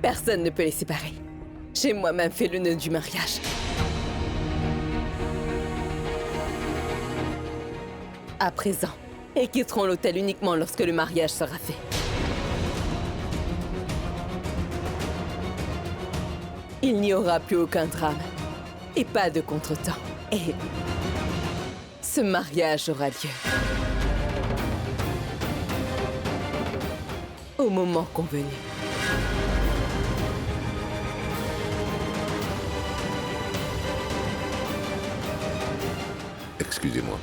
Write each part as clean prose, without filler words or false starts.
Personne ne peut les séparer. J'ai moi-même fait le nœud du mariage. À présent, ils quitteront l'hôtel uniquement lorsque le mariage sera fait. Il n'y aura plus aucun drame et pas de contretemps. Et ce mariage aura lieu au moment convenu. Excusez-moi.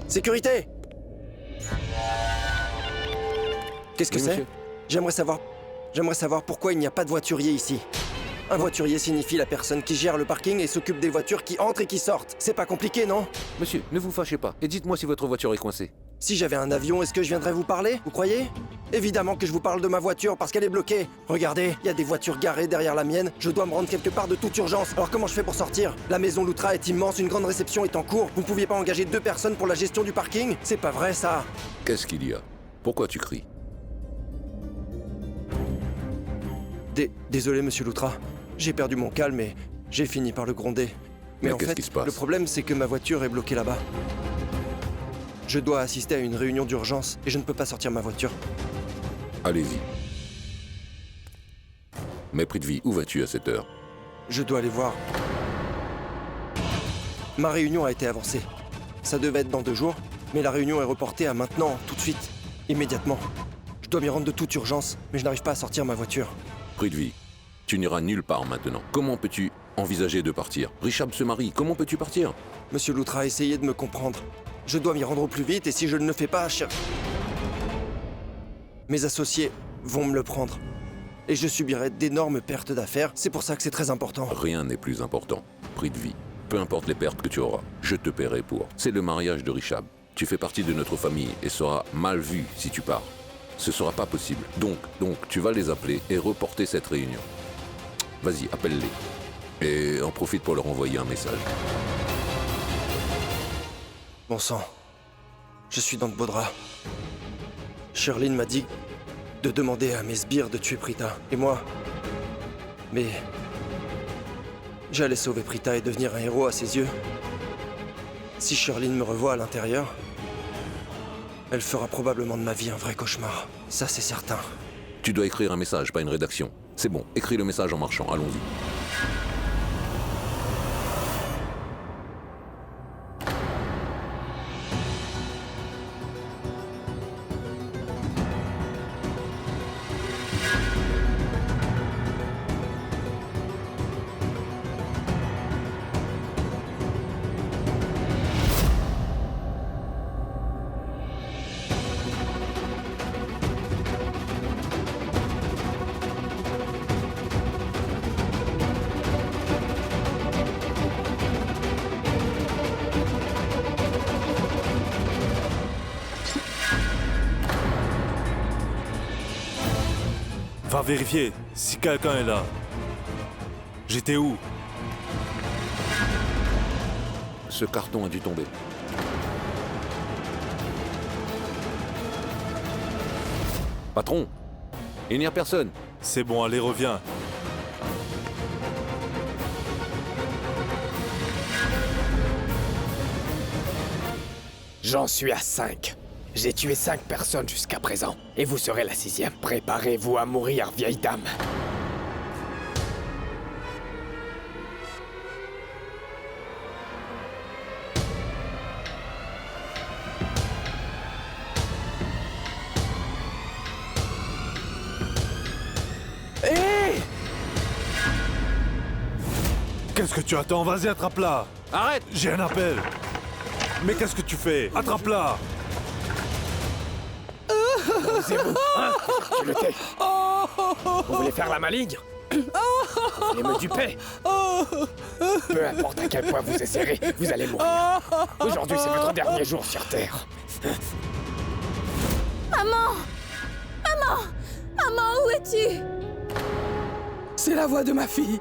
Sécurité! Qu'est-ce que Oui, c'est? monsieur. J'aimerais savoir pourquoi il n'y a pas de voiturier ici. Un voiturier signifie la personne qui gère le parking et s'occupe des voitures qui entrent et qui sortent. C'est pas compliqué, non? Monsieur, ne vous fâchez pas et dites-moi si votre voiture est coincée. Si j'avais un avion, est-ce que je viendrais vous parler? Vous croyez? Évidemment que je vous parle de ma voiture parce qu'elle est bloquée. Regardez, il y a des voitures garées derrière la mienne. Je dois me rendre quelque part de toute urgence. Alors comment je fais pour sortir? La maison Loutra est immense, une grande réception est en cours. Vous ne pouviez pas engager 2 personnes pour la gestion du parking? C'est pas vrai, ça. Qu'est-ce qu'il y a? Pourquoi tu cries? Désolé, monsieur Loutra. J'ai perdu mon calme et j'ai fini par le gronder. Mais en qu'est-ce fait, qui se passe? le problème, c'est que ma voiture est bloquée là-bas. Je dois assister à une réunion d'urgence et je ne peux pas sortir ma voiture. Allez-y. Mépris de vie, où vas-tu à cette heure? Je dois aller voir. Ma réunion a été avancée. Ça devait être dans 2 jours, mais la réunion est reportée à maintenant, tout de suite, immédiatement. Je dois m'y rendre de toute urgence, mais je n'arrive pas à sortir ma voiture. Mépris de vie, tu n'iras nulle part maintenant. Comment peux-tu envisager de partir? Richard se marie, comment peux-tu partir? Monsieur Loutra, essayez de me comprendre. Je dois m'y rendre au plus vite et si je ne le fais pas, mes associés vont me le prendre. Et je subirai d'énormes pertes d'affaires. C'est pour ça que c'est très important. Rien n'est plus important. Prix de vie. Peu importe les pertes que tu auras, je te paierai pour. C'est le mariage de Richard. Tu fais partie de notre famille et seras mal vu si tu pars. Ce sera pas possible. Donc, tu vas les appeler et reporter cette réunion. Vas-y, appelle-les. Et en profite pour leur envoyer un message. Bon sang. Je suis dans de beaux draps. Sherline m'a dit de demander à mes sbires de tuer Prita. Et moi... Mais... j'allais sauver Prita et devenir un héros à ses yeux. Si Sherline me revoit à l'intérieur, elle fera probablement de ma vie un vrai cauchemar. Ça, c'est certain. Tu dois écrire un message, pas une rédaction. C'est bon, écris le message en marchant, allons-y. Va vérifier si quelqu'un est là. J'étais où? Ce carton a dû tomber. Patron, il n'y a personne. C'est bon, allez, reviens. J'en suis à 5. J'ai tué 5 personnes jusqu'à présent, et vous serez la 6e. Préparez-vous à mourir, vieille dame. Hé! Qu'est-ce que tu attends? Vas-y, attrape-la. Arrête! J'ai un appel. Mais qu'est-ce que tu fais? Attrape-la. Osez-vous, hein? Tu le tais. Vous voulez faire la maligne? Vous voulez me duper? Peu importe à quel point vous essaierez, vous allez mourir. Aujourd'hui, c'est votre dernier jour sur Terre. Maman! Maman! Maman, où es-tu? C'est la voix de ma fille.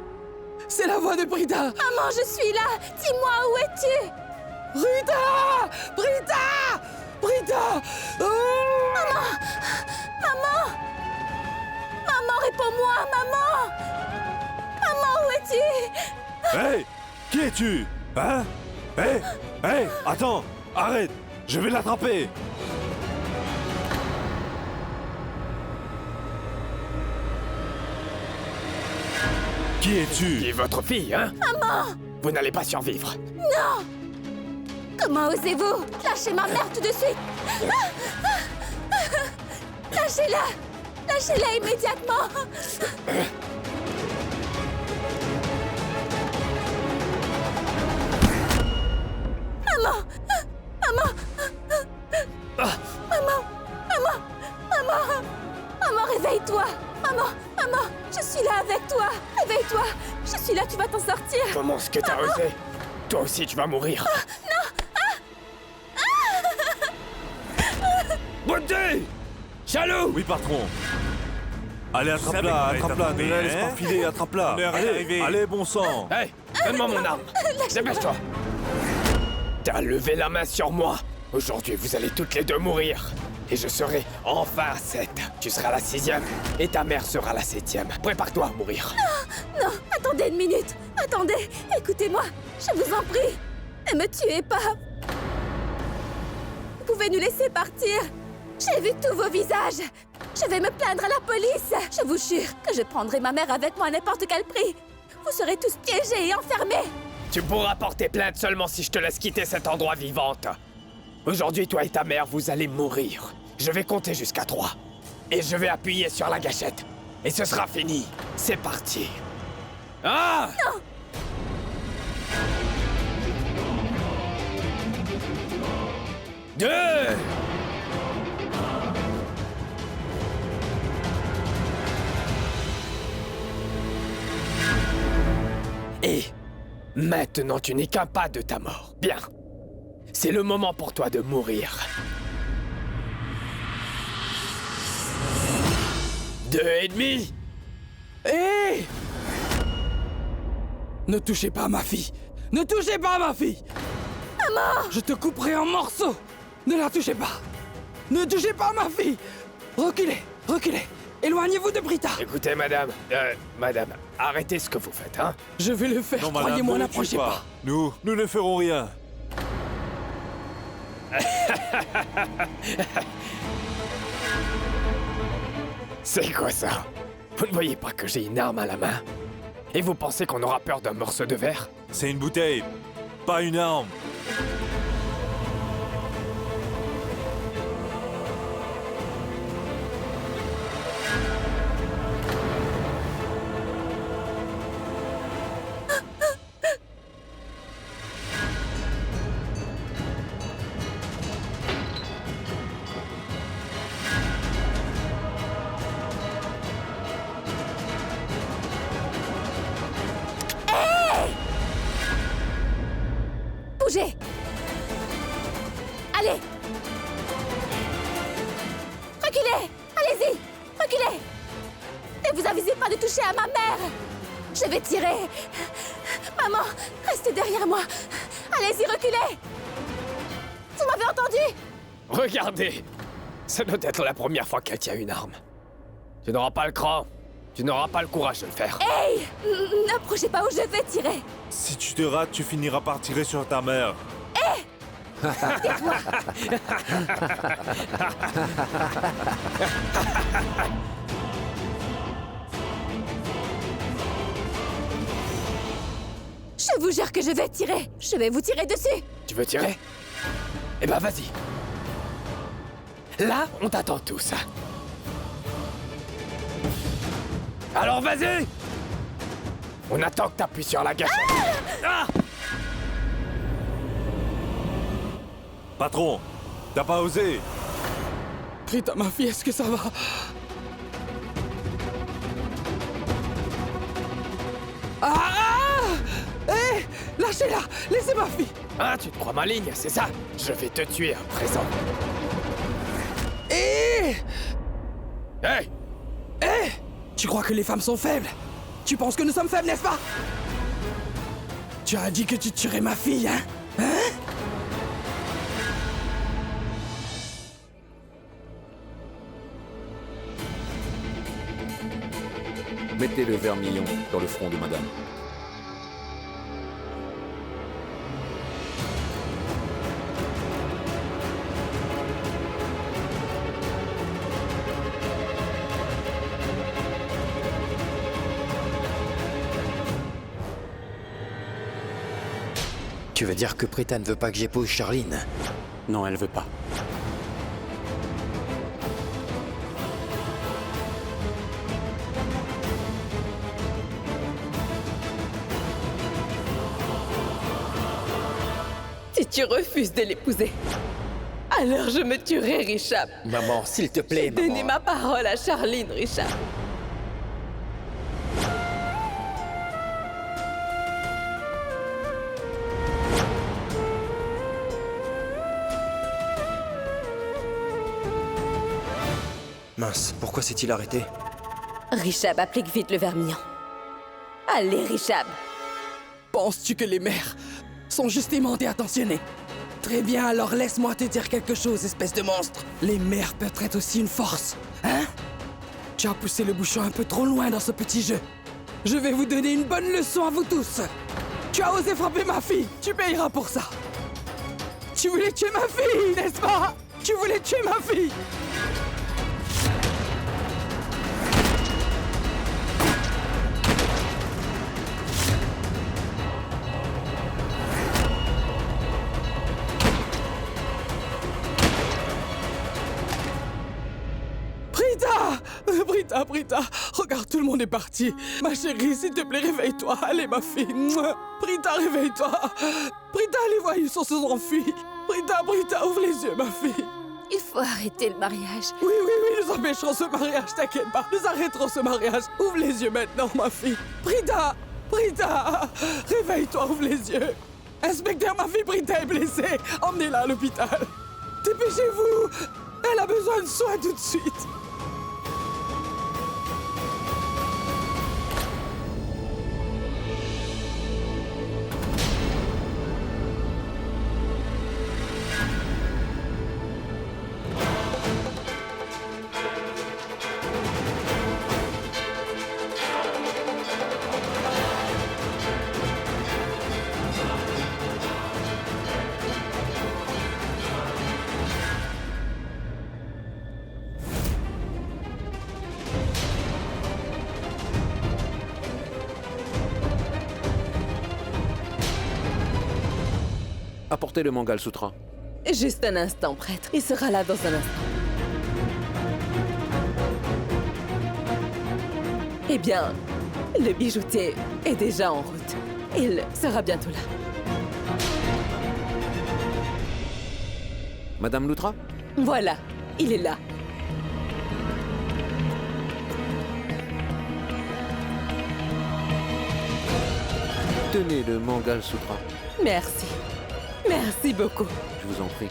C'est la voix de Brita. Maman, je suis là! Dis-moi, où es-tu? Brita! Brita! Brita! Oh! Maman! Maman, réponds-moi! Maman! Maman, où es-tu? Hey! Qui es-tu? Hein? Hey! Hey! Attends! Arrête! Je vais l'attraper! Qui es-tu? Qui est votre fille, hein? Maman! Vous n'allez pas survivre. Non! Comment osez-vous? Lâchez ma mère tout de suite! Lâchez-la! Lâchez-la immédiatement! Maman! Maman! Maman! Maman! Maman! Maman, réveille-toi! Maman! Maman! Je suis là avec toi! Réveille-toi! Je suis là, tu vas t'en sortir! Comment est-ce que t'as osé? Toi aussi, tu vas mourir. Bonté! Jaloux! Oui, patron. Allez, attrape-la, attrape-la, ne la laisse pas filer, attrape-la. Allez, bon sang. Hey, donne-moi mon arme. Dépêche-toi. T'as levé la main sur moi. Aujourd'hui, vous allez toutes les deux mourir. Et je serai enfin 7. Tu seras la 6e. Et ta mère sera la 7e. Prépare-toi à mourir. Non, attendez une minute! Attendez! Écoutez-moi! Je vous en prie! Ne me tuez pas! Vous pouvez nous laisser partir! J'ai vu tous vos visages! Je vais me plaindre à la police! Je vous jure que je prendrai ma mère avec moi à n'importe quel prix! Vous serez tous piégés et enfermés! Tu pourras porter plainte seulement si je te laisse quitter cet endroit vivante. Aujourd'hui, toi et ta mère, vous allez mourir. Je vais compter jusqu'à 3. Et je vais appuyer sur la gâchette. Et ce sera fini. C'est parti. Ah! Non! Deux! Et maintenant, tu n'es qu'un pas de ta mort. Bien. C'est le moment pour toi de mourir. 2 et demi. Hé! Ne touchez pas à ma fille! Ne touchez pas à ma fille! Maman! Je te couperai en morceaux! Ne la touchez pas! Ne touchez pas à ma fille! Reculez! Reculez! Éloignez-vous de Brita! Écoutez, madame. Madame, arrêtez ce que vous faites, hein? Je vais le faire, Non, madame, croyez-moi, ne n'approchez tuez pas! Nous ne ferons rien. C'est quoi ça? Vous ne voyez pas que j'ai une arme à la main? Et vous pensez qu'on aura peur d'un morceau de verre? C'est une bouteille, pas une arme. Bougez! Allez! Reculez! Allez-y! Reculez! Ne vous avisez pas de toucher à ma mère! Je vais tirer! Maman, restez derrière moi! Allez-y, reculez! Vous m'avez entendu? Regardez! Ça doit être la première fois qu'elle tient une arme. Tu n'auras pas le cran. Tu n'auras pas le courage de le faire. Hey! N'approchez pas où je vais tirer! Si tu te rates, tu finiras par tirer sur ta mère. Je vous jure que je vais tirer! Je vais vous tirer dessus! Tu veux tirer? Eh ben vas-y. Là, on t'attend tous. Alors vas-y! On attend que t'appuies sur la gâchette. Ah! Patron, t'as pas osé. Brita, ma fille, est-ce que ça va? Hé! Lâchez-la! Laissez ma fille! Hein, tu te crois maligne, c'est ça? Je vais te tuer à présent. Hé! Hé! Eh! Tu crois que les femmes sont faibles? Tu penses que nous sommes faibles, n'est-ce pas? Tu as dit que tu tuerais ma fille, hein? Hein? Mettez le vermillon dans le front de madame. Tu veux dire que Prita ne veut pas que j'épouse Charline? Non, elle veut pas. Si tu refuses de l'épouser, alors je me tuerai, Richard. Maman, s'il te plaît, Donnez maman. ma parole à Charline, Richard. Mince, pourquoi s'est-il arrêté? Richard, applique vite le vermillon. Allez, Richard. Penses-tu que les mères sont justement attentionnées? Très bien, alors laisse-moi te dire quelque chose, espèce de monstre. Les mères peuvent être aussi une force, hein? Tu as poussé le bouchon un peu trop loin dans ce petit jeu. Je vais vous donner une bonne leçon à vous tous. Tu as osé frapper ma fille, tu payeras pour ça. Tu voulais tuer ma fille, n'est-ce pas? Tu voulais tuer ma fille. Brita, regarde, tout le monde est parti. Ma chérie, s'il te plaît, réveille-toi. Allez, ma fille. Mouah. Brita, réveille-toi. Brita, les voyous se sont enfuis. Brita, ouvre les yeux, ma fille. Il faut arrêter le mariage. Oui, nous empêcherons ce mariage, t'inquiète pas. Nous arrêterons ce mariage. Ouvre les yeux maintenant, ma fille. Brita, réveille-toi, ouvre les yeux. Inspecteur, ma fille Brita est blessée. Emmenez-la à l'hôpital. Dépêchez-vous. Elle a besoin de soins tout de suite. Apportez le Mangal Sutra. Juste un instant, prêtre. Il sera là dans un instant. Eh bien, le bijoutier est déjà en route. Il sera bientôt là. Madame Lutra? Voilà, il est là. Tenez le Mangal Sutra. Merci. Merci beaucoup. Je vous en prie.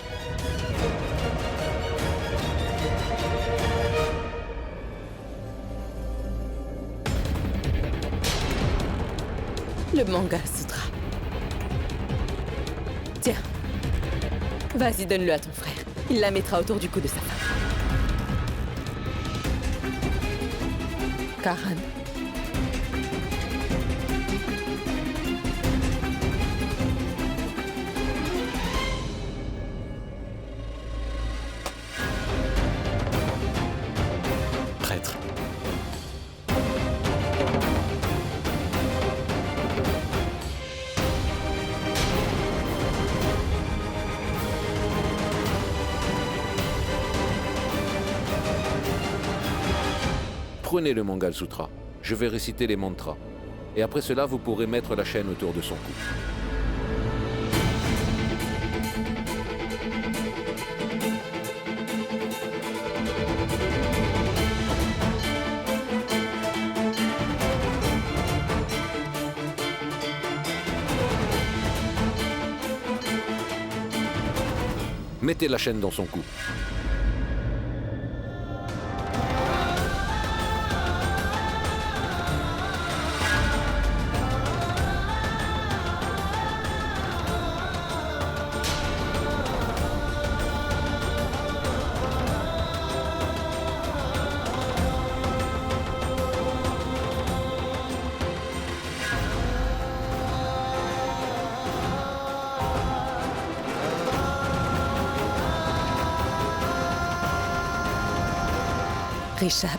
Le Mangal Sutra. Tiens. Vas-y, donne-le à ton frère. Il la mettra autour du cou de sa femme. Karan. Prêtre. Prenez le Mangal Sutra. Je vais réciter les mantras. Et après cela, vous pourrez mettre la chaîne autour de son cou. Mettez la chaîne dans son cou. Richab.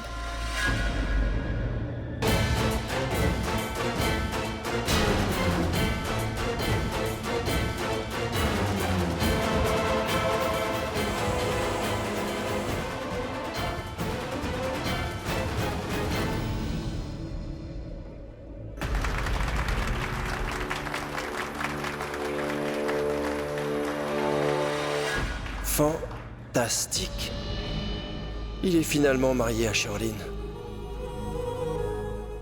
Fantastique. Il est finalement marié à Sherlyn.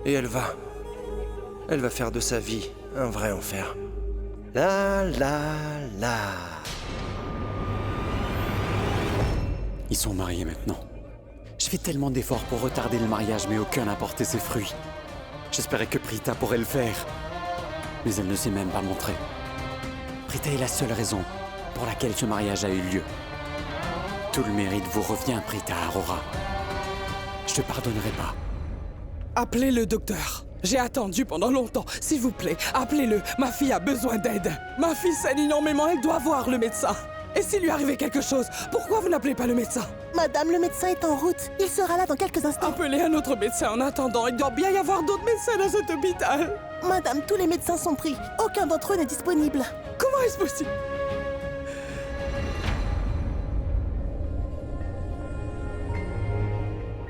Et elle va faire de sa vie un vrai enfer. La la la. Ils sont mariés maintenant. Je fais tellement d'efforts pour retarder le mariage, mais aucun n'a porté ses fruits. J'espérais que Prita pourrait le faire. Mais elle ne s'est même pas montrée. Prita est la seule raison pour laquelle ce mariage a eu lieu. Tout le mérite vous revient, Prita Aurora. Je te pardonnerai pas. Appelez le docteur. J'ai attendu pendant longtemps. S'il vous plaît, appelez-le. Ma fille a besoin d'aide. Ma fille saigne énormément, elle doit voir le médecin. Et s'il lui arrivait quelque chose, pourquoi vous n'appelez pas le médecin? Madame, le médecin est en route. Il sera là dans quelques instants. Appelez un autre médecin en attendant. Il doit bien y avoir d'autres médecins dans cet hôpital. Madame, tous les médecins sont pris. Aucun d'entre eux n'est disponible. Comment est-ce possible?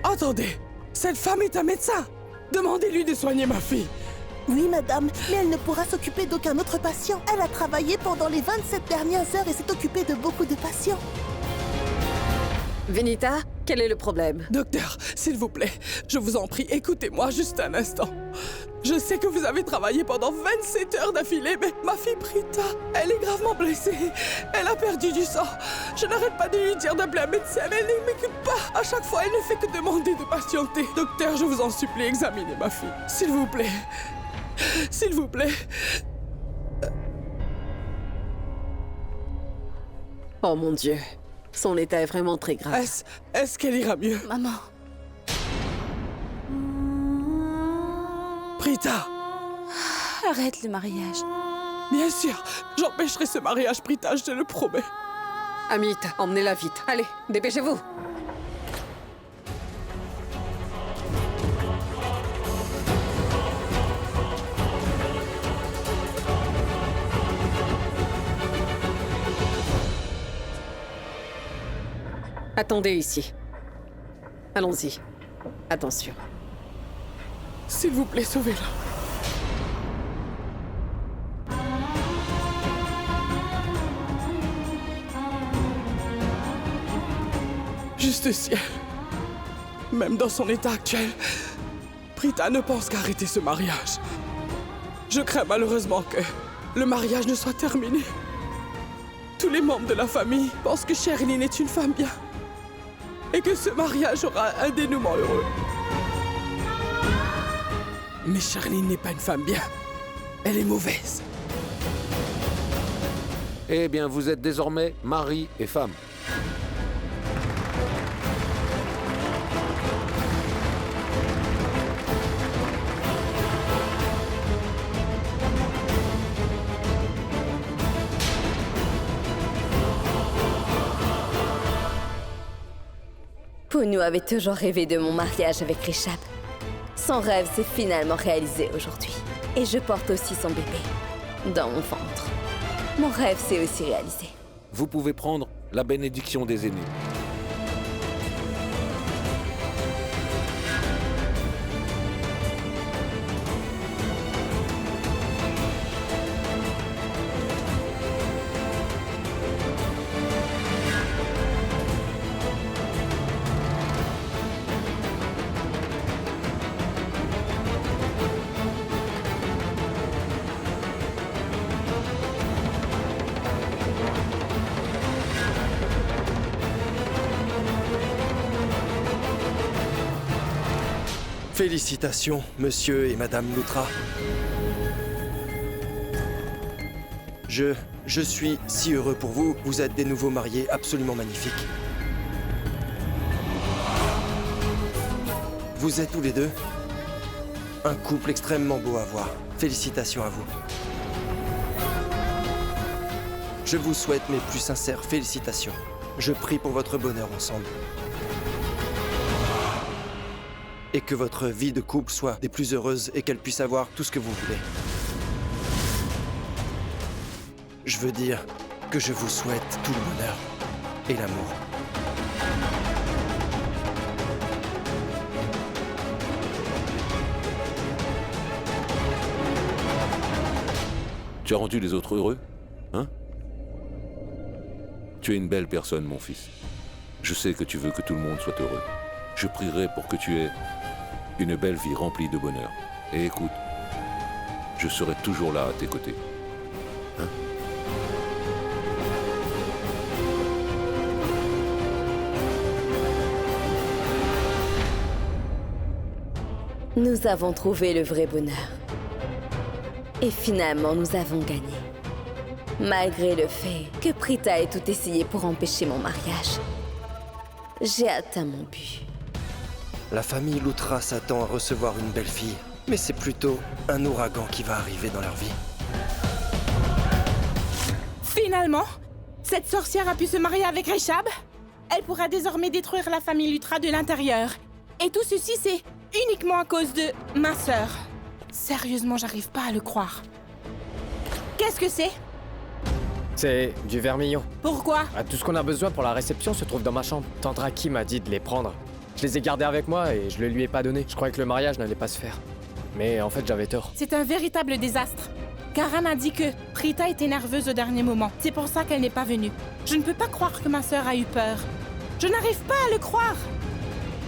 Attendez, cette femme est un médecin. Demandez-lui de soigner ma fille. Oui, madame, mais elle ne pourra s'occuper d'aucun autre patient. Elle a travaillé pendant les 27 dernières heures et s'est occupée de beaucoup de patients. Venita, quel est le problème? Docteur, s'il vous plaît, je vous en prie, écoutez-moi juste un instant. Je sais que vous avez travaillé pendant 27 heures d'affilée, mais ma fille Prita, elle est gravement blessée. Elle a perdu du sang. Je n'arrête pas de lui dire d'appeler un médecin, mais elle ne m'écoute pas. À chaque fois, elle ne fait que demander de patienter. Docteur, je vous en supplie, examinez ma fille. S'il vous plaît. S'il vous plaît. Oh mon Dieu, son état est vraiment très grave. Est-ce qu'elle ira mieux? Maman. Prita! Arrête le mariage. Bien sûr, j'empêcherai ce mariage, Prita, je te le promets. Amit, emmenez-la vite. Allez, dépêchez-vous. Attendez ici. Allons-y. Attention. S'il vous plaît, sauvez-la. Juste ciel. Même dans son état actuel, Prita ne pense qu'à arrêter ce mariage. Je crains malheureusement que le mariage ne soit terminé. Tous les membres de la famille pensent que Sherlyn est une femme bien et que ce mariage aura un dénouement heureux. Mais Sherlyn n'est pas une femme bien. Elle est mauvaise. Eh bien, vous êtes désormais mari et femme. Ponu avait toujours rêvé de mon mariage avec Richab. Son rêve s'est finalement réalisé aujourd'hui. Et je porte aussi son bébé dans mon ventre. Mon rêve s'est aussi réalisé. Vous pouvez prendre la bénédiction des aînés. Félicitations, monsieur et madame Loutra. Je suis si heureux pour vous. Vous êtes des nouveaux mariés absolument magnifiques. Vous êtes tous les deux un couple extrêmement beau à voir. Félicitations à vous. Je vous souhaite mes plus sincères félicitations. Je prie pour votre bonheur ensemble. et que votre vie de couple soit des plus heureuses et qu'elle puisse avoir tout ce que vous voulez. Je veux dire que je vous souhaite tout le bonheur et l'amour. Tu as rendu les autres heureux? Hein? Tu es une belle personne, mon fils. Je sais que tu veux que tout le monde soit heureux. Je prierai pour que tu aies une belle vie remplie de bonheur. Et écoute, je serai toujours là à tes côtés. Hein? Nous avons trouvé le vrai bonheur. Et finalement, nous avons gagné. Malgré le fait que Prita ait tout essayé pour empêcher mon mariage. J'ai atteint mon but. La famille Lutra s'attend à recevoir une belle fille, mais c'est plutôt un ouragan qui va arriver dans leur vie. Finalement, cette sorcière a pu se marier avec Rishab. Elle pourra désormais détruire la famille Lutra de l'intérieur. Et tout ceci, c'est uniquement à cause de ma sœur. Sérieusement, j'arrive pas à le croire. Qu'est-ce que c'est? C'est du vermillon. Pourquoi? Tout ce qu'on a besoin pour la réception se trouve dans ma chambre. Tante Raki m'a dit de les prendre. Je les ai gardés avec moi et je le lui ai pas donné. Je croyais que le mariage n'allait pas se faire. Mais en fait, j'avais tort. C'est un véritable désastre. Kara m'a dit que Prita était nerveuse au dernier moment. C'est pour ça qu'elle n'est pas venue. Je ne peux pas croire que ma sœur a eu peur. Je n'arrive pas à le croire.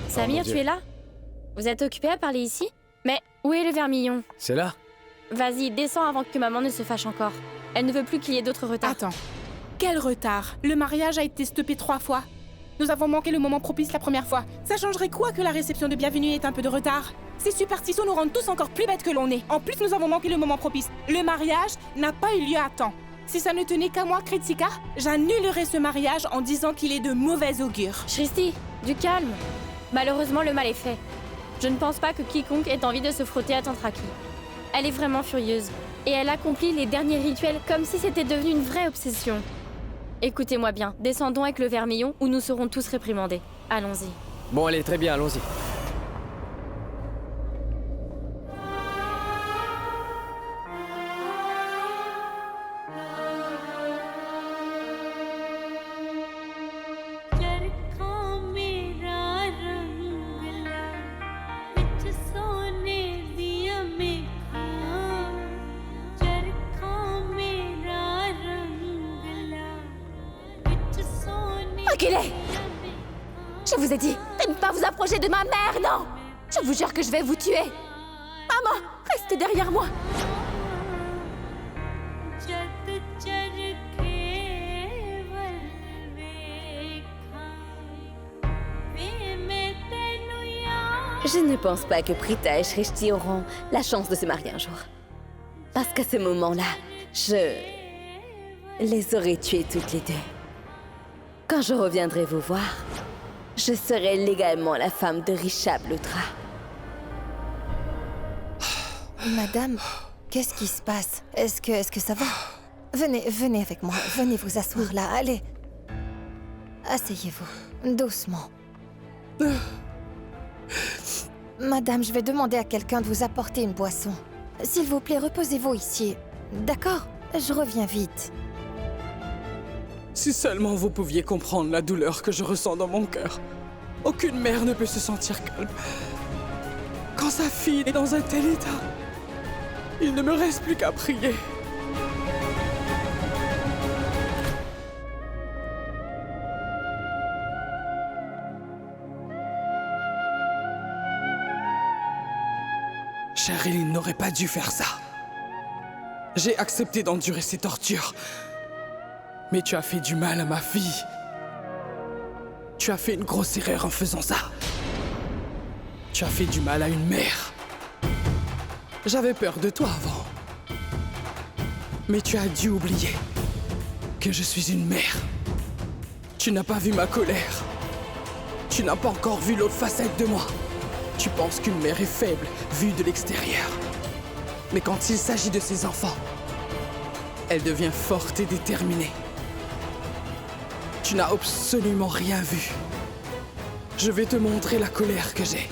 Samir, tu es là? Vous êtes occupé à parler ici? Mais où est le vermillon? C'est là. Vas-y, descends avant que maman ne se fâche encore. Elle ne veut plus qu'il y ait d'autres retards. Attends. Quel retard? Le mariage a été stoppé 3 fois. Nous avons manqué le moment propice la première fois. Ça changerait quoi que la réception de bienvenue ait un peu de retard? Ces superstitions nous rendent tous encore plus bêtes que l'on est. En plus, nous avons manqué le moment propice. Le mariage n'a pas eu lieu à temps. Si ça ne tenait qu'à moi, Kritika, j'annulerais ce mariage en disant qu'il est de mauvais augure. Shristi, du calme. Malheureusement, le mal est fait. Je ne pense pas que quiconque ait envie de se frotter à Tante Raki. Elle est vraiment furieuse. Et elle accomplit les derniers rituels comme si c'était devenu une vraie obsession. Écoutez-moi bien, descendons avec le vermillon ou nous serons tous réprimandés. Allons-y. Bon, allez, très bien, allons-y. Reculez! Je vous ai dit de ne pas vous approcher de ma mère, non! Je vous jure que je vais vous tuer! Maman, restez derrière moi! Je ne pense pas que Prita et Shrishti auront la chance de se marier un jour. Parce qu'à ce moment-là, je les aurais tuées toutes les deux. Quand je reviendrai vous voir, je serai légalement la femme de Rishab Lutra. Madame, qu'est-ce qui se passe? Est-ce que ça va? Venez avec moi. Venez vous asseoir là. Allez. Asseyez-vous. Doucement. Madame, je vais demander à quelqu'un de vous apporter une boisson. S'il vous plaît, reposez-vous ici. D'accord? Je reviens vite. Si seulement vous pouviez comprendre la douleur que je ressens dans mon cœur. Aucune mère ne peut se sentir calme. Quand sa fille est dans un tel état, il ne me reste plus qu'à prier. Cheryl n'aurait pas dû faire ça. J'ai accepté d'endurer ces tortures. Mais tu as fait du mal à ma fille. Tu as fait une grosse erreur en faisant ça. Tu as fait du mal à une mère. J'avais peur de toi avant. Mais tu as dû oublier que je suis une mère. Tu n'as pas vu ma colère. Tu n'as pas encore vu l'autre facette de moi. Tu penses qu'une mère est faible, vue de l'extérieur. Mais quand il s'agit de ses enfants, elle devient forte et déterminée. Tu n'as absolument rien vu. Je vais te montrer la colère que j'ai.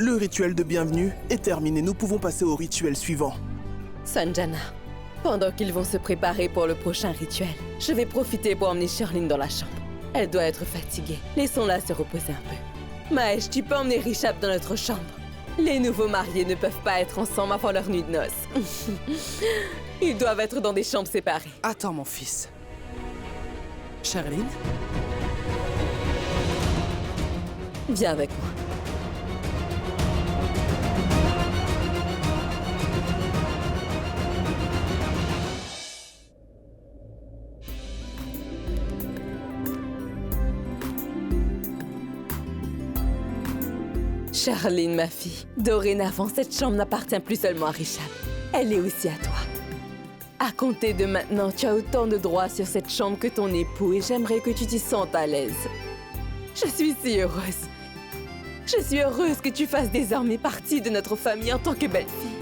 Le rituel de bienvenue est terminé. Nous pouvons passer au rituel suivant. Sanjana, pendant qu'ils vont se préparer pour le prochain rituel, je vais profiter pour emmener Shirley dans la chambre. Elle doit être fatiguée. Laissons-la se reposer un peu. Mahesh, tu peux emmener Rishabh dans notre chambre. Les nouveaux mariés ne peuvent pas être ensemble avant leur nuit de noces. Ils doivent être dans des chambres séparées. Attends, mon fils. Shirley? Viens avec moi. Charline, ma fille, dorénavant, cette chambre n'appartient plus seulement à Rishabh. Elle est aussi à toi. À compter de maintenant, tu as autant de droits sur cette chambre que ton époux et j'aimerais que tu t'y sentes à l'aise. Je suis si heureuse. Je suis heureuse que tu fasses désormais partie de notre famille en tant que belle-fille.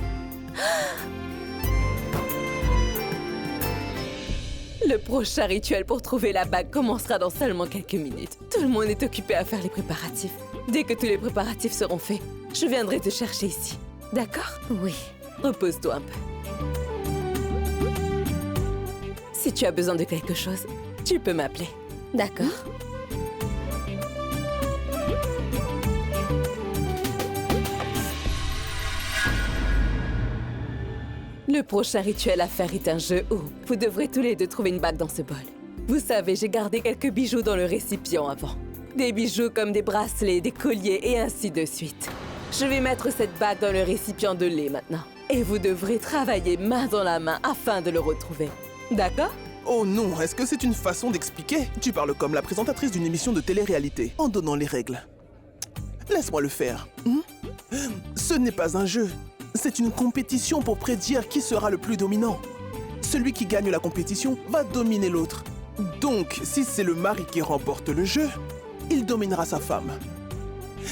Le prochain rituel pour trouver la bague commencera dans seulement quelques minutes. Tout le monde est occupé à faire les préparatifs. Dès que tous les préparatifs seront faits, je viendrai te chercher ici. D'accord? Oui. Repose-toi un peu. Si tu as besoin de quelque chose, tu peux m'appeler. D'accord. Le prochain rituel à faire est un jeu où vous devrez tous les deux trouver une bague dans ce bol. Vous savez, j'ai gardé quelques bijoux dans le récipient avant. Des bijoux comme des bracelets, des colliers et ainsi de suite. Je vais mettre cette bague dans le récipient de lait maintenant. Et vous devrez travailler main dans la main afin de le retrouver. D'accord? Oh non, est-ce que c'est une façon d'expliquer? Tu parles comme la présentatrice d'une émission de télé-réalité, en donnant les règles. Laisse-moi le faire. Ce n'est pas un jeu. C'est une compétition pour prédire qui sera le plus dominant. Celui qui gagne la compétition va dominer l'autre. Donc, si c'est le mari qui remporte le jeu, il dominera sa femme.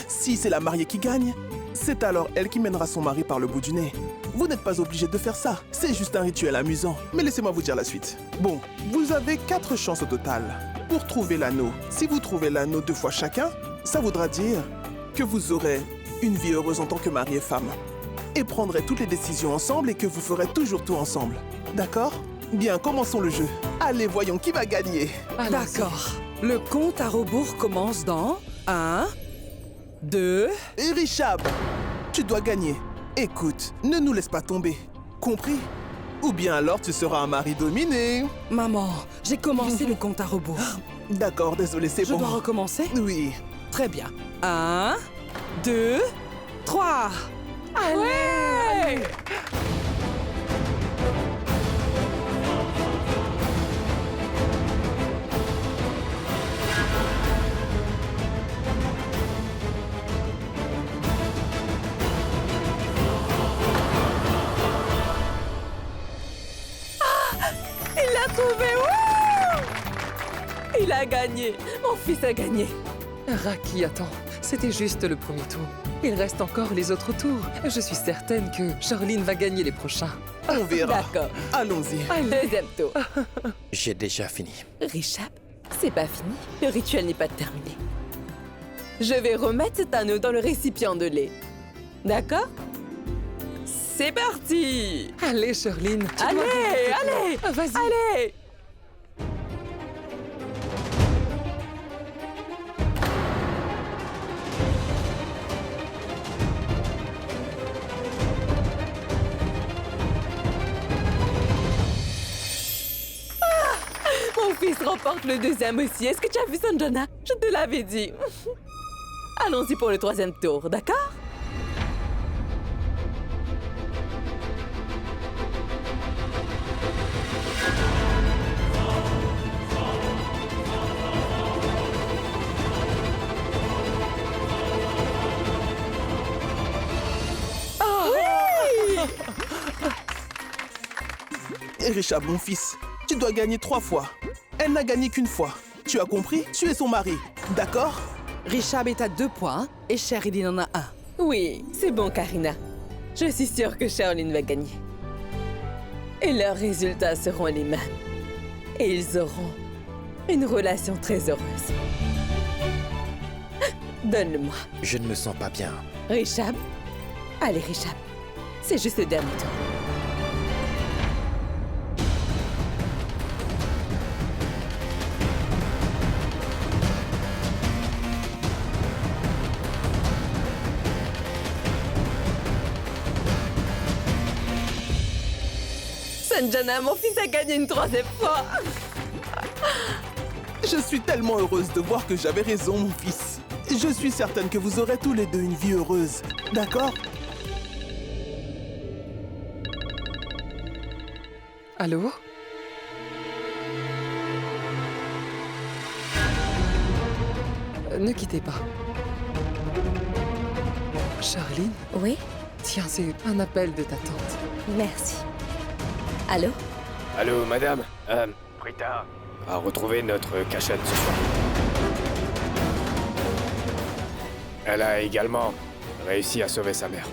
Si c'est la mariée qui gagne, c'est alors elle qui mènera son mari par le bout du nez. Vous n'êtes pas obligé de faire ça, c'est juste un rituel amusant. Mais laissez-moi vous dire la suite. Bon, vous avez 4 chances au total pour trouver l'anneau. Si vous trouvez l'anneau 2 fois chacun, ça voudra dire que vous aurez une vie heureuse en tant que mari et femme. Et prendrez toutes les décisions ensemble et que vous ferez toujours tout ensemble. D'accord? Bien, commençons le jeu. Allez, voyons qui va gagner. D'accord. Le compte à rebours commence dans 1, 2... Et Rishabh, tu dois gagner. Écoute, ne nous laisse pas tomber. Compris? Ou bien alors tu seras un mari dominé. Maman, j'ai commencé le compte à rebours. D'accord, désolé, c'est bon. Je dois recommencer? Oui. Très bien. 1, 2, 3... Allez! Il l'a trouvé! Wouh! Il a gagné! Mon fils a gagné! Raki, attends, c'était juste le premier tour. Il reste encore les autres tours. Je suis certaine que Charline va gagner les prochains. On verra. D'accord. Allons-y. Deuxième tour. J'ai déjà fini. Rishabh, c'est pas fini. Le rituel n'est pas terminé. Je vais remettre cet anneau dans le récipient de lait. D'accord? C'est parti! Allez, Charline. Allez! Vas-y. Allez! Mon fils remporte le deuxième aussi. Est-ce que tu as vu Sanjana? Je te l'avais dit. Allons-y pour le troisième tour, d'accord? Et Rishabh, mon fils, tu dois gagner 3 fois. Elle n'a gagné qu'une fois. Tu as compris? Tu es son mari, d'accord? Rishabh est à 2 points et Sheridan en a 1. Oui, c'est bon, Karina. Je suis sûre que Charline va gagner. Et leurs résultats seront les mêmes. Et ils auront une relation très heureuse. Donne-le-moi. Je ne me sens pas bien. Rishab? Allez, Rishab. C'est juste le dernier tour. Sanjana, mon fils a gagné une 3e fois. Je suis tellement heureuse de voir que j'avais raison, mon fils. Je suis certaine que vous aurez tous les deux une vie heureuse. D'accord? Allô? Ne quittez pas. Charline? Oui? Tiens, c'est un appel de ta tante. Merci. Allô? Allô, madame. Prita a retrouvé notre cachette ce soir. Elle a également réussi à sauver sa mère.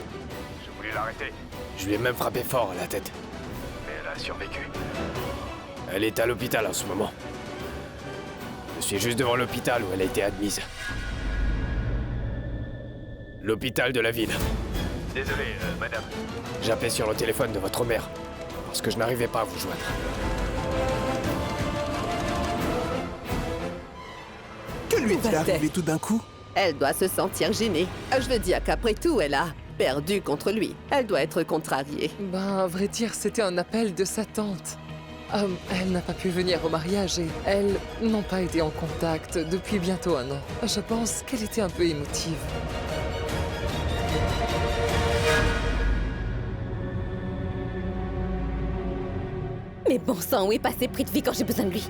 J'ai voulu l'arrêter. Je lui ai même frappé fort à la tête. Mais elle a survécu. Elle est à l'hôpital en ce moment. Je suis juste devant l'hôpital où elle a été admise. L'hôpital de la ville. Désolé, madame. J'appelais sur le téléphone de votre mère, parce que je n'arrivais pas à vous joindre. Que lui est-il arrivé tout d'un coup? Elle doit se sentir gênée. Je veux dire qu'après tout, elle a perdu contre lui. Elle doit être contrariée. Ben, à vrai dire, c'était un appel de sa tante. Elle n'a pas pu venir au mariage et elles n'ont pas été en contact depuis bientôt 1 an. Je pense qu'elle était un peu émotive. Mais bon sang, où est passé Prithvi quand j'ai besoin de lui?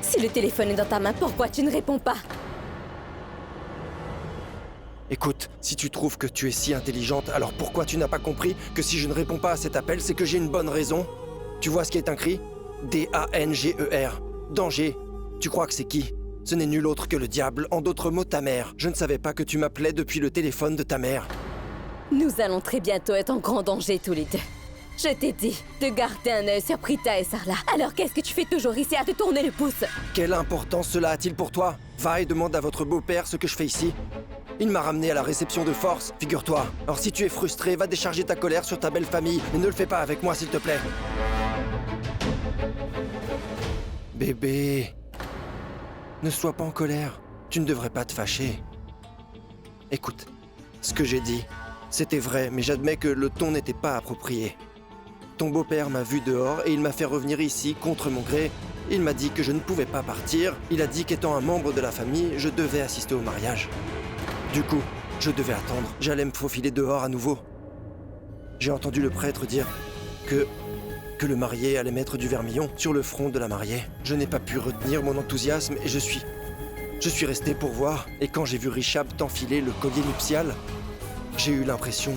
Si le téléphone est dans ta main, pourquoi tu ne réponds pas? Écoute, si tu trouves que tu es si intelligente, alors pourquoi tu n'as pas compris que si je ne réponds pas à cet appel, c'est que j'ai une bonne raison? Tu vois ce qui est écrit? D-A-N-G-E-R. Danger. Tu crois que c'est qui? Ce n'est nul autre que le diable, en d'autres mots ta mère. Je ne savais pas que tu m'appelais depuis le téléphone de ta mère. Nous allons très bientôt être en grand danger tous les deux. Je t'ai dit de garder un œil sur Prita et Sarla. Alors qu'est-ce que tu fais toujours ici à te tourner le pouce? Quelle importance cela a-t-il pour toi? Va et demande à votre beau-père ce que je fais ici. Il m'a ramené à la réception de force, figure-toi. Alors si tu es frustré, va décharger ta colère sur ta belle famille, mais ne le fais pas avec moi s'il te plaît. Bébé, ne sois pas en colère. Tu ne devrais pas te fâcher. Écoute, ce que j'ai dit, c'était vrai, mais j'admets que le ton n'était pas approprié. Ton beau-père m'a vu dehors et il m'a fait revenir ici contre mon gré. Il m'a dit que je ne pouvais pas partir. Il a dit qu'étant un membre de la famille, je devais assister au mariage. Du coup, je devais attendre. J'allais me faufiler dehors à nouveau. J'ai entendu le prêtre dire que le marié allait mettre du vermillon sur le front de la mariée. Je n'ai pas pu retenir mon enthousiasme et je suis resté pour voir. Et quand j'ai vu Rishab t'enfiler le collier nuptial, j'ai eu l'impression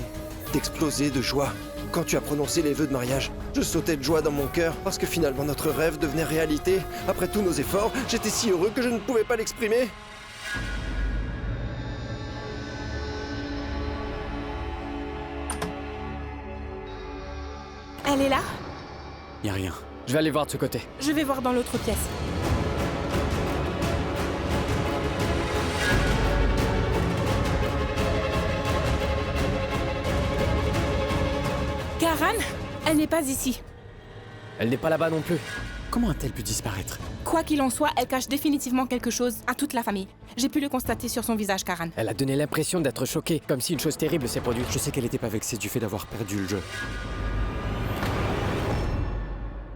d'exploser de joie. Quand tu as prononcé les vœux de mariage, je sautais de joie dans mon cœur parce que finalement notre rêve devenait réalité. Après tous nos efforts, j'étais si heureux que je ne pouvais pas l'exprimer. Elle est là? Y a rien. Je vais aller voir de ce côté. Je vais voir dans l'autre pièce. Karan, elle n'est pas ici. Elle n'est pas là-bas non plus. Comment a-t-elle pu disparaître? Quoi qu'il en soit, elle cache définitivement quelque chose à toute la famille. J'ai pu le constater sur son visage, Karan. Elle a donné l'impression d'être choquée, comme si une chose terrible s'est produite. Je sais qu'elle n'était pas vexée du fait d'avoir perdu le jeu.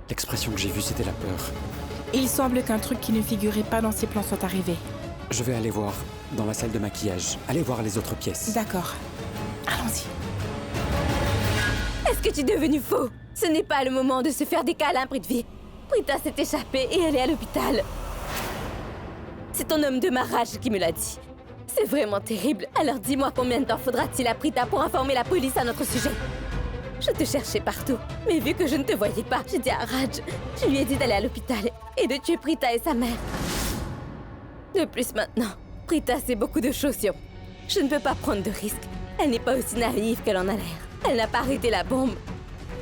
L'expression que j'ai vue, c'était la peur. Il semble qu'un truc qui ne figurait pas dans ses plans soit arrivé. Je vais aller voir dans la salle de maquillage. Allez voir les autres pièces. D'accord. Allons-y. Est-ce que tu es devenu fou? Ce n'est pas le moment de se faire des câlins, Prithvi. Prita s'est échappée et elle est à l'hôpital. C'est ton homme de Maharaj qui me l'a dit. C'est vraiment terrible. Alors dis-moi combien de temps faudra-t-il à Prita pour informer la police à notre sujet? Je te cherchais partout, mais vu que je ne te voyais pas, j'ai dit à Raj, je lui ai dit d'aller à l'hôpital et de tuer Prita et sa mère. De plus maintenant, Prita sait beaucoup de choses sur moi. Je ne peux pas prendre de risques. Elle n'est pas aussi naïve qu'elle en a l'air. Elle n'a pas arrêté la bombe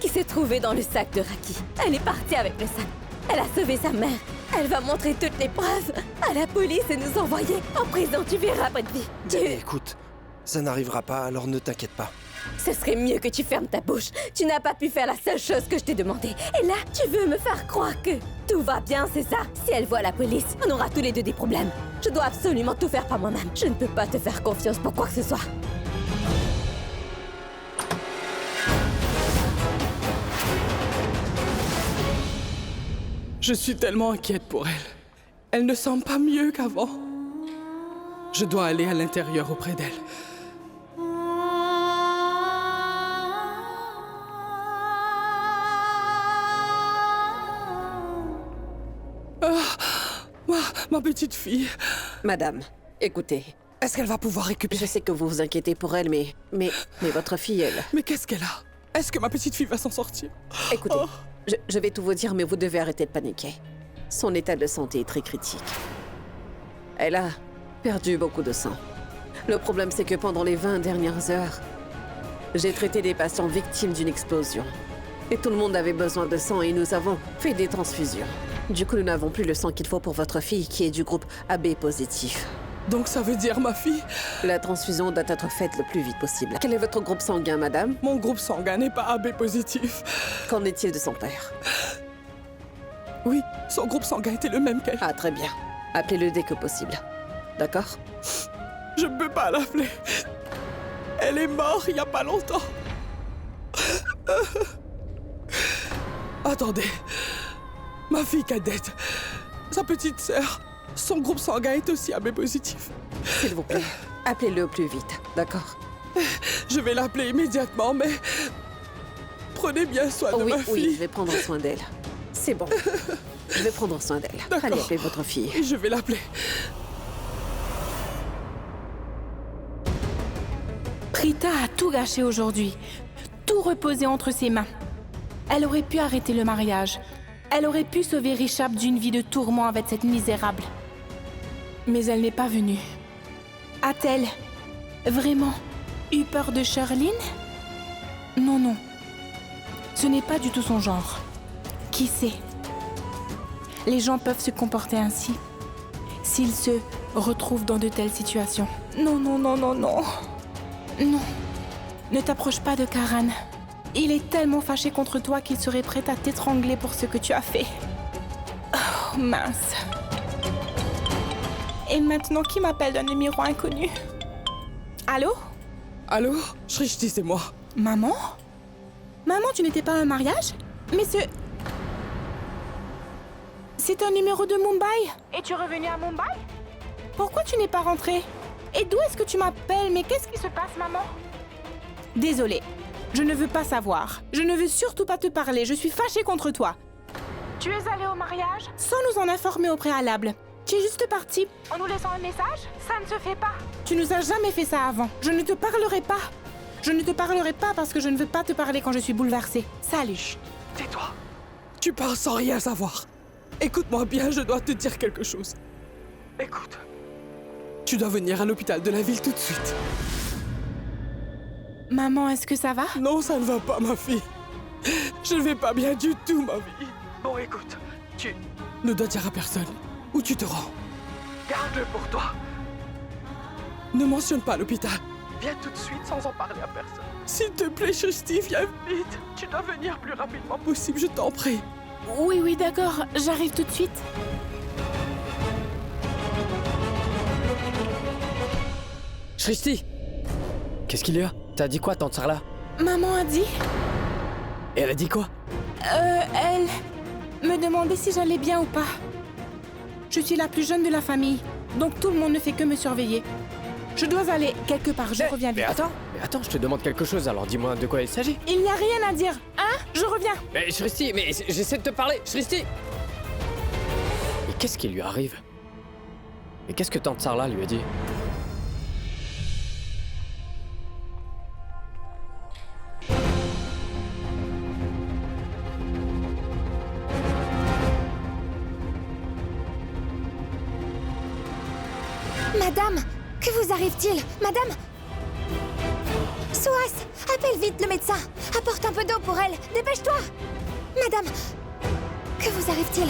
qui s'est trouvée dans le sac de Raki. Elle est partie avec le sac. Elle a sauvé sa mère. Elle va montrer toutes les preuves à la police et nous envoyer en prison. Tu verras, Bradley. Mais écoute, ça n'arrivera pas, alors ne t'inquiète pas. Ce serait mieux que tu fermes ta bouche. Tu n'as pas pu faire la seule chose que je t'ai demandé. Et là, tu veux me faire croire que tout va bien, c'est ça? Si elle voit la police, on aura tous les deux des problèmes. Je dois absolument tout faire par moi-même. Je ne peux pas te faire confiance pour quoi que ce soit. Je suis tellement inquiète pour elle. Elle ne semble pas mieux qu'avant. Je dois aller à l'intérieur auprès d'elle. Ma petite fille. Madame, écoutez. Est-ce qu'elle va pouvoir récupérer? Je sais que vous vous inquiétez pour elle, mais votre fille, elle... Mais qu'est-ce qu'elle a? Est-ce que ma petite fille va s'en sortir? Écoutez, je vais tout vous dire, mais vous devez arrêter de paniquer. Son état de santé est très critique. Elle a perdu beaucoup de sang. Le problème, c'est que pendant les 20 dernières heures, j'ai traité des patients victimes d'une explosion. Et tout le monde avait besoin de sang et nous avons fait des transfusions. Du coup, nous n'avons plus le sang qu'il faut pour votre fille qui est du groupe AB positif. Donc ça veut dire ma fille? La transfusion doit être faite le plus vite possible. Quel est votre groupe sanguin, madame? Mon groupe sanguin n'est pas AB positif. Qu'en est-il de son père? Oui, son groupe sanguin était le même qu'elle. Ah, très bien. Appelez-le dès que possible. D'accord? Je ne peux pas l'appeler. Elle est morte il n'y a pas longtemps. Attendez. Ma fille cadette, sa petite sœur, son groupe sanguin est aussi AB positif. S'il vous plaît, appelez-le au plus vite, d'accord? Je vais l'appeler immédiatement, mais prenez bien soin de ma fille. Oui, je vais prendre soin d'elle. C'est bon. Je vais prendre soin d'elle. Allez, appelez votre fille. Et je vais l'appeler. Prita a tout gâché aujourd'hui. Tout reposé entre ses mains. Elle aurait pu arrêter le mariage. Elle aurait pu sauver Richard d'une vie de tourment avec cette misérable. Mais elle n'est pas venue. A-t-elle vraiment eu peur de Charline? Non, non. Ce n'est pas du tout son genre. Qui sait? Les gens peuvent se comporter ainsi s'ils se retrouvent dans de telles situations. Non, non, non, non, non. Non. Ne t'approche pas de Karan. Il est tellement fâché contre toi qu'il serait prêt à t'étrangler pour ce que tu as fait. Oh, mince. Et maintenant, qui m'appelle d'un numéro inconnu? Allô? Allô? Shrishti, c'est moi. Maman? Maman, tu n'étais pas à un mariage? Mais c'est un numéro de Mumbai. Et tu es revenue à Mumbai? Pourquoi tu n'es pas rentrée? Et d'où est-ce que tu m'appelles? Mais qu'est-ce qui se passe, maman? Désolée. Je ne veux pas savoir. Je ne veux surtout pas te parler. Je suis fâchée contre toi. Tu es allée au mariage sans nous en informer au préalable. Tu es juste partie en nous laissant un message? Ça ne se fait pas. Tu nous as jamais fait ça avant. Je ne te parlerai pas. Je ne te parlerai pas parce que je ne veux pas te parler quand je suis bouleversée. Salut. Chut, tais-toi. Tu parles sans rien savoir. Écoute-moi bien, je dois te dire quelque chose. Écoute. Tu dois venir à l'hôpital de la ville tout de suite. Maman, est-ce que ça va? Non, ça ne va pas, ma fille. Je ne vais pas bien du tout, ma vie. Bon, écoute, tu ne dois dire à personne où tu te rends. Garde-le pour toi. Ne mentionne pas l'hôpital. Viens tout de suite sans en parler à personne. S'il te plaît, Shrishti, viens vite. Tu dois venir plus rapidement possible, je t'en prie. Oui, oui, d'accord. J'arrive tout de suite. Shrishti! Qu'est-ce qu'il y a? T'as dit quoi, tante Sarla? Maman a dit... Et elle a dit quoi? Elle me demandait si j'allais bien ou pas. Je suis la plus jeune de la famille, donc tout le monde ne fait que me surveiller. Je dois aller quelque part, je reviens vite. Mais attends, je te demande quelque chose, alors dis-moi de quoi il s'agit. Il n'y a rien à dire, hein? Je reviens. Mais Shrishti, mais j'essaie de te parler, Shrishti! Mais qu'est-ce qui lui arrive? Et qu'est-ce que tante Sarla lui a dit? Madame, que vous arrive-t-il? Madame? Souas, appelle vite le médecin. Apporte un peu d'eau pour elle. Dépêche-toi. Madame, que vous arrive-t-il?